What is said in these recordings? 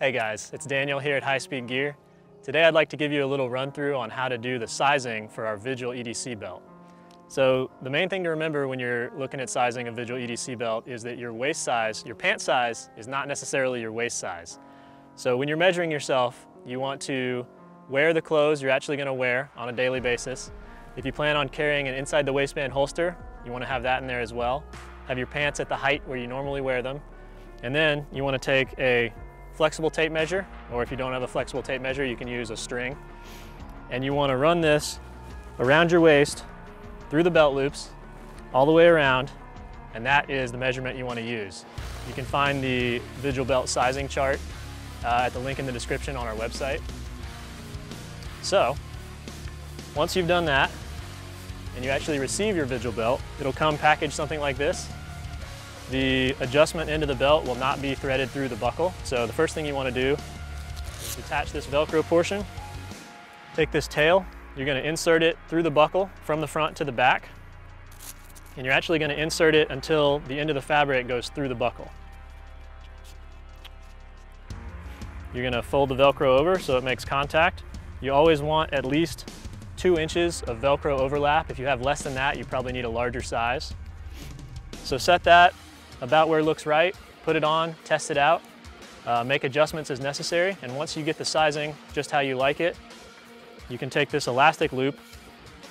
Hey guys, it's Daniel here at High Speed Gear. Today I'd like to give you a little run through on how to do the sizing for our Vigil EDC belt. So the main thing to remember when you're looking at sizing a Vigil EDC belt is that your waist size, your pant size, is not necessarily your waist size. So when you're measuring yourself, you want to wear the clothes you're actually going to wear on a daily basis. If you plan on carrying an inside the waistband holster, you want to have that in there as well. Have your pants at the height where you normally wear them. And then you want to take a flexible tape measure, or if you don't have a flexible tape measure, you can use a string. And you want to run this around your waist, through the belt loops, all the way around, and that is the measurement you want to use. You can find the Vigil belt sizing chart at the link in the description on our website. So, once you've done that, and you actually receive your Vigil belt, it'll come packaged something like this. The adjustment end of the belt will not be threaded through the buckle. So the first thing you want to do is detach this Velcro portion. Take this tail, you're going to insert it through the buckle from the front to the back. And you're actually going to insert it until the end of the fabric goes through the buckle. You're going to fold the Velcro over so it makes contact. You always want at least 2 inches of Velcro overlap. If you have less than that, you probably need a larger size. So set that about where it looks right, put it on, test it out, make adjustments as necessary, and once you get the sizing just how you like it, you can take this elastic loop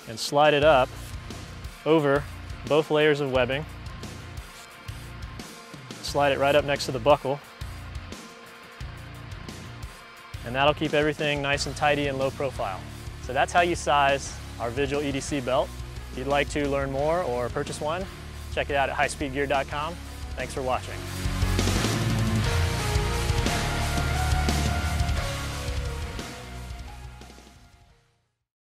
and slide it up over both layers of webbing, slide it right up next to the buckle, and that'll keep everything nice and tidy and low profile. So that's how you size our Vigil EDC belt. If you'd like to learn more or purchase one, check it out at highspeedgear.com. Thanks for watching.